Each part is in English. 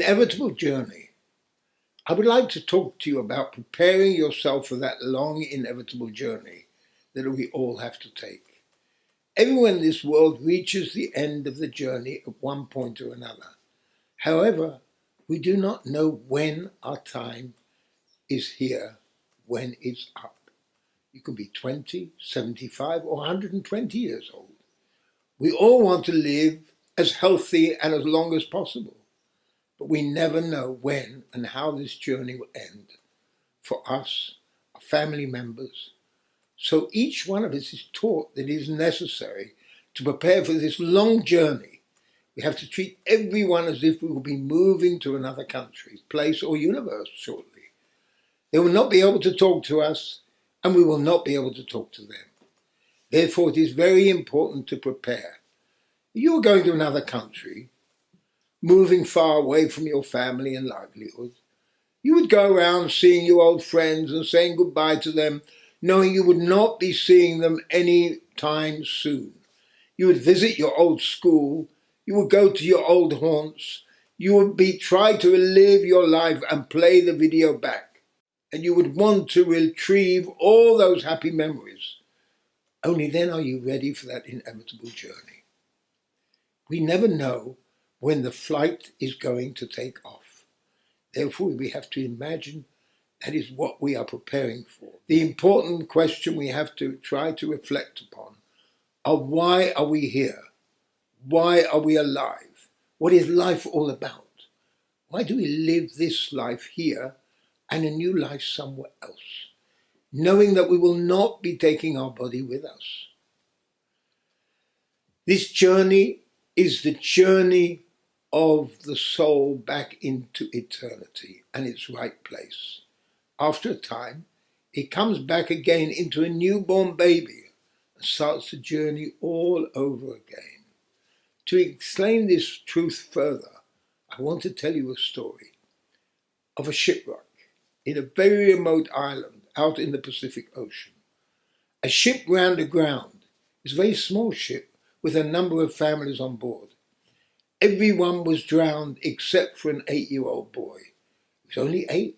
inevitable journey. I would like to talk to you about preparing yourself for that long, inevitable journey that we all have to take. Everyone in this world reaches the end of the journey at one point or another. However, we do not know when our time is here, when it's up. You can be 20, 75, or 120 years old. We all want to live as healthy and as long as possible, but we never know when and how this journey will end for us, our family members. So each one of us is taught that it is necessary to prepare for this long journey. We have to treat everyone as if we will be moving to another country, place, or universe shortly. They will not be able to talk to us, and we will not be able to talk to them. Therefore, it is very important to prepare. If you are going to another country, moving far away from your family and livelihood, you would go around seeing your old friends and saying goodbye to them, knowing you would not be seeing them any time soon. You would visit your old school, you would go to your old haunts, you would try to relive your life and play the video back, and you would want to retrieve all those happy memories. Only then are you ready for that inevitable journey. We never know when the flight is going to take off. Therefore, we have to imagine that is what we are preparing for. The important question we have to try to reflect upon are: why are we here? Why are we alive? What is life all about? Why do we live this life here and a new life somewhere else, knowing that we will not be taking our body with us? This journey is the journey of the soul back into eternity and its right place. After a time, it comes back again into a newborn baby and starts the journey all over again. To explain this truth further, I want to tell you a story of a shipwreck in a very remote island out in the Pacific Ocean. A ship ran aground. It's a very small ship with a number of families on board. Everyone was drowned except for an 8-year-old boy. He was only 8,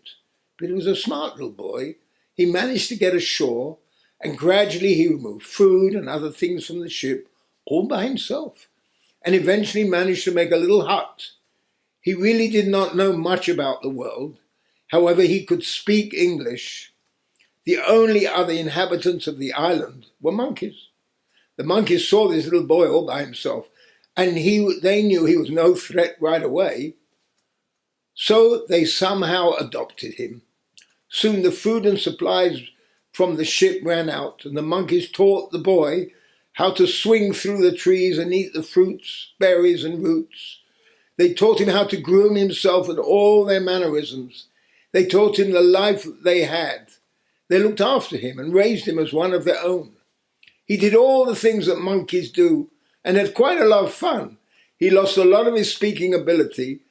but he was a smart little boy. He managed to get ashore, and gradually he removed food and other things from the ship all by himself, and eventually managed to make a little hut. He really did not know much about the world. However, he could speak English. The only other inhabitants of the island were monkeys. The monkeys saw this little boy all by himself, and they knew he was no threat right away. So they somehow adopted him. Soon the food and supplies from the ship ran out, and the monkeys taught the boy how to swing through the trees and eat the fruits, berries, and roots. They taught him how to groom himself and all their mannerisms. They taught him the life they had. They looked after him and raised him as one of their own. He did all the things that monkeys do and had quite a lot of fun. He lost a lot of his speaking ability,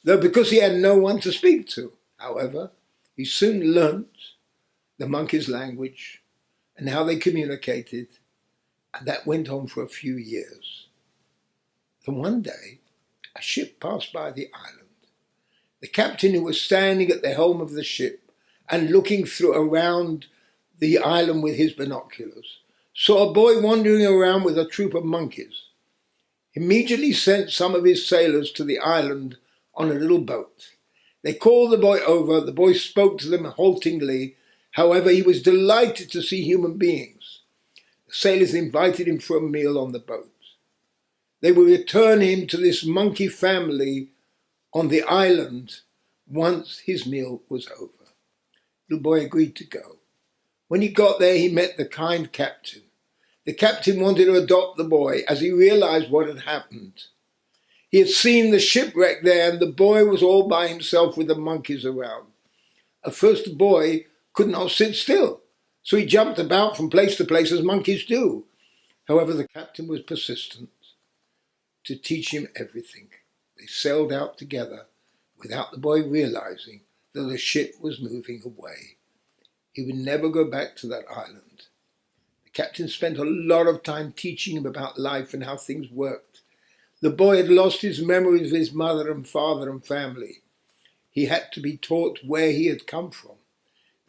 though, because he had no one to speak to. However, he soon learnt the monkeys' language and how they communicated, and that went on for a few years. Then one day, a ship passed by the island. The captain, who was standing at the helm of the ship and looking around the island with his binoculars, saw a boy wandering around with a troop of monkeys. He immediately sent some of his sailors to the island on a little boat. They called the boy over. The boy spoke to them haltingly. However, he was delighted to see human beings. The sailors invited him for a meal on the boat. They would return him to this monkey family on the island once his meal was over. The boy agreed to go. When he got there, he met the kind captain. The captain wanted to adopt the boy as he realized what had happened. He had seen the shipwreck there, and the boy was all by himself with the monkeys around. At first, the boy could not sit still, so he jumped about from place to place as monkeys do. However, the captain was persistent to teach him everything. They sailed out together without the boy realizing that the ship was moving away. He would never go back to that island. The captain spent a lot of time teaching him about life and how things worked. The boy had lost his memories of his mother and father and family. he had to be taught where he had come from.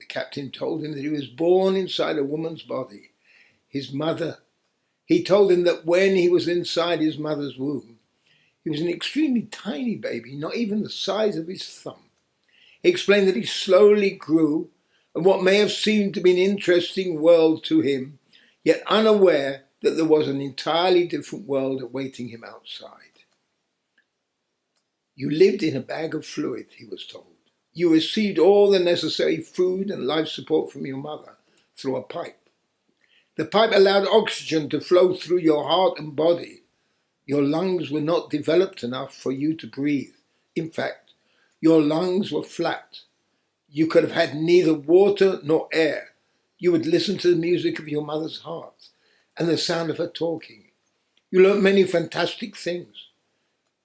The captain told him that he was born inside a woman's body. His mother, he told him that when he was inside his mother's womb, he was an extremely tiny baby, not even the size of his thumb. He explained that he slowly grew, and what may have seemed to be an interesting world to him, yet unaware that there was an entirely different world awaiting him outside. You lived in a bag of fluid, he was told. You received all the necessary food and life support from your mother through a pipe. The pipe allowed oxygen to flow through your heart and body. Your lungs were not developed enough for you to breathe. In fact, your lungs were flat. You could have had neither water nor air. You would listen to the music of your mother's heart and the sound of her talking. You learned many fantastic things.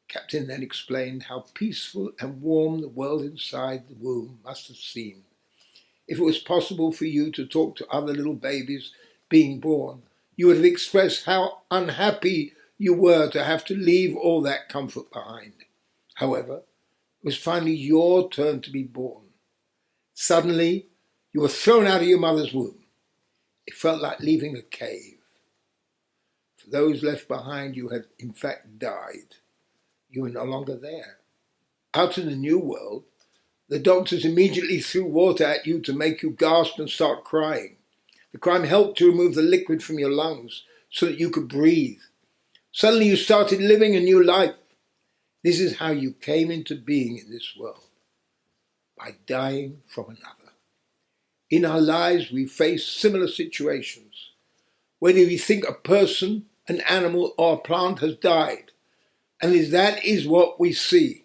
Captain then explained how peaceful and warm the world inside the womb must have seemed. If it was possible for you to talk to other little babies being born, you would have expressed how unhappy you were to have to leave all that comfort behind. However, it was finally your turn to be born. Suddenly, you were thrown out of your mother's womb. It felt like leaving a cave. For those left behind, you had in fact died. You were no longer there. Out in the new world, the doctors immediately threw water at you to make you gasp and start crying. The crime helped to remove the liquid from your lungs so that you could breathe. Suddenly you started living a new life. This is how you came into being in this world, by dying from another. In our lives, we face similar situations. Whether we think a person, an animal, or a plant has died, and that is what we see.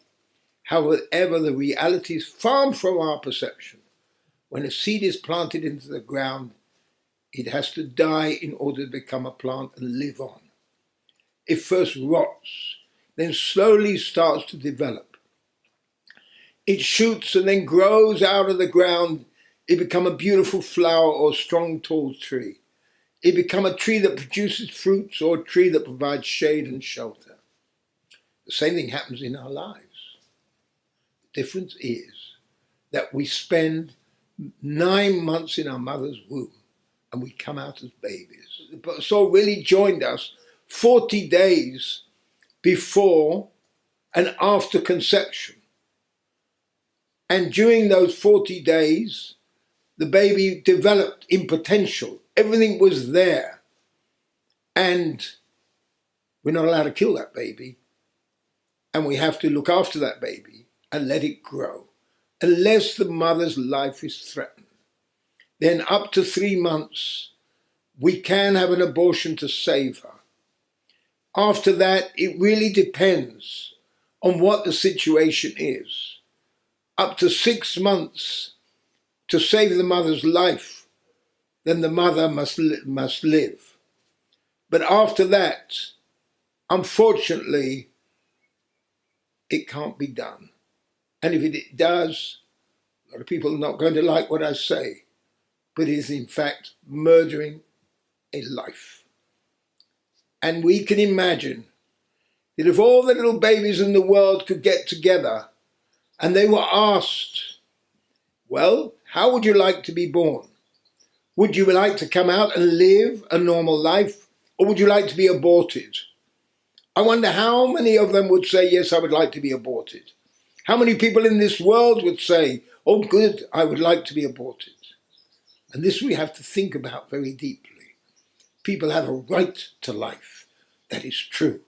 However, the reality is far from our perception. When a seed is planted into the ground, it has to die in order to become a plant and live on. It first rots, then slowly starts to develop. It shoots and then grows out of the ground. It becomes a beautiful flower or strong tall tree. It becomes a tree that produces fruits or a tree that provides shade and shelter. The same thing happens in our lives. The difference is that we spend 9 months in our mother's womb and we come out as babies. The soul really joined us 40 days before and after conception. And during those 40 days, the baby developed in potential. Everything was there. And we're not allowed to kill that baby. And we have to look after that baby and let it grow, unless the mother's life is threatened. Then up to 3 months, we can have an abortion to save her. After that, it really depends on what the situation is. Up to 6 months to save the mother's life, then the mother must live. But after that, unfortunately, it can't be done. And if it does, a lot of people are not going to like what I say, but it is in fact murdering a life. And we can imagine that if all the little babies in the world could get together and they were asked, well, how would you like to be born? Would you like to come out and live a normal life, or would you like to be aborted? I wonder how many of them would say, yes, I would like to be aborted. How many people in this world would say, oh, good, I would like to be aborted. And this we have to think about very deeply. People have a right to life. That is true.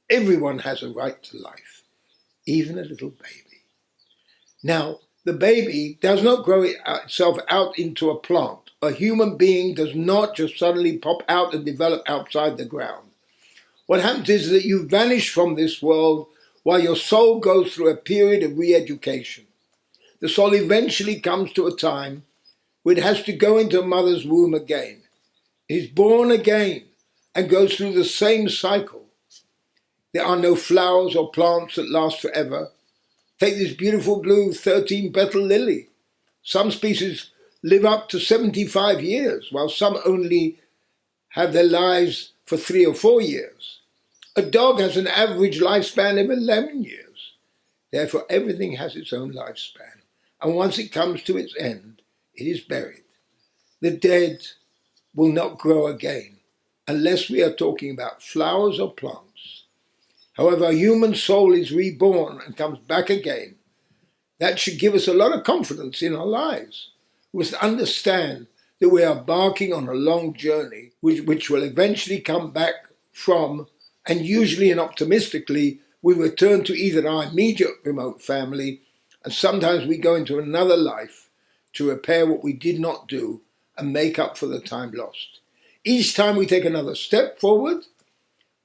Everyone has a right to life, even a little baby. Now, the baby does not grow itself out into a plant. A human being does not just suddenly pop out and develop outside the ground. What happens is that you vanish from this world while your soul goes through a period of re-education. The soul eventually comes to a time where it has to go into a mother's womb again. It is born again and goes through the same cycle. There are no flowers or plants that last forever. Take this beautiful blue 13-petal lily. Some species live up to 75 years, while some only have their lives for 3 or 4 years. A dog has an average lifespan of 11 years. Therefore, everything has its own lifespan. And once it comes to its end, it is buried. The dead will not grow again, unless we are talking about flowers or plants. However, a human soul is reborn and comes back again. That should give us a lot of confidence in our lives. We must understand that we are embarking on a long journey which will eventually come back from, and usually and optimistically, we return to either our immediate remote family, and sometimes we go into another life to repair what we did not do and make up for the time lost. Each time we take another step forward,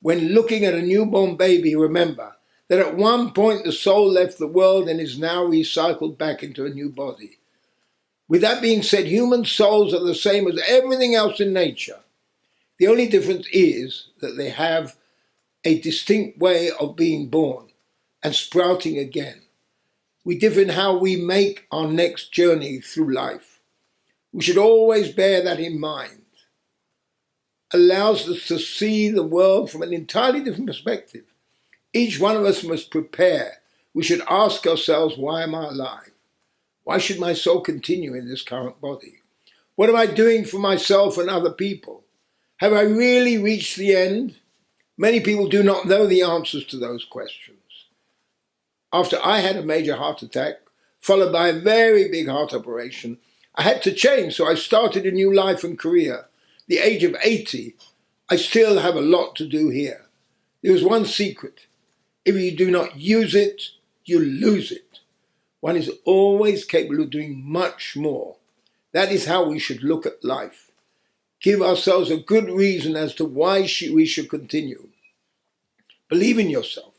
when looking at a newborn baby, remember that at one point the soul left the world and is now recycled back into a new body. With that being said, human souls are the same as everything else in nature. The only difference is that they have a distinct way of being born and sprouting again. We differ in how we make our next journey through life. We should always bear that in mind. Allows us to see the world from an entirely different perspective. Each one of us must prepare. We should ask ourselves, why am I alive? Why should my soul continue in this current body? What am I doing for myself and other people? Have I really reached the end? Many people do not know the answers to those questions. After I had a major heart attack, followed by a very big heart operation, I had to change, so I started a new life and career. The age of 80, I still have a lot to do here. There is one secret. If you do not use it, you lose it. One is always capable of doing much more. That is how we should look at life. Give ourselves a good reason as to why we should continue. Believe in yourself.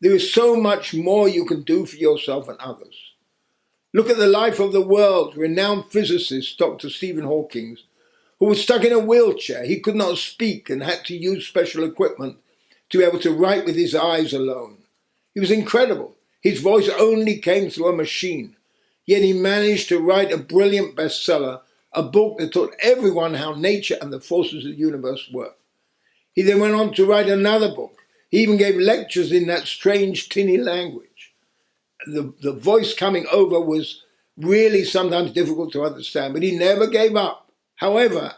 There is so much more you can do for yourself and others. Look at the life of the world's renowned physicist, Dr. Stephen Hawking, who was stuck in a wheelchair. He could not speak and had to use special equipment to be able to write with his eyes alone. He was incredible. His voice only came through a machine. Yet he managed to write a brilliant bestseller, a book that taught everyone how nature and the forces of the universe work. He then went on to write another book. He even gave lectures in that strange tinny language. The voice coming over was really sometimes difficult to understand, but he never gave up. However,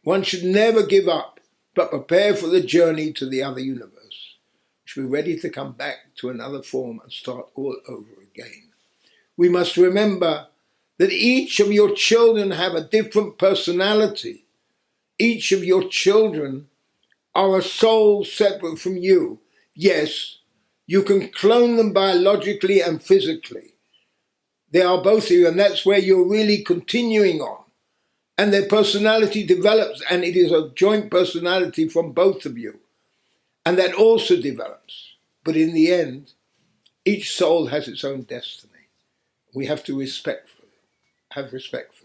one should never give up, but prepare for the journey to the other universe. We should be ready to come back to another form and start all over again. We must remember that each of your children have a different personality. Each of your children are a soul separate from you. Yes, you can clone them biologically and physically. They are both of you, and that's where you're really continuing on. And their personality develops, and it is a joint personality from both of you. And that also develops. But in the end, each soul has its own destiny. We have to have respect for it.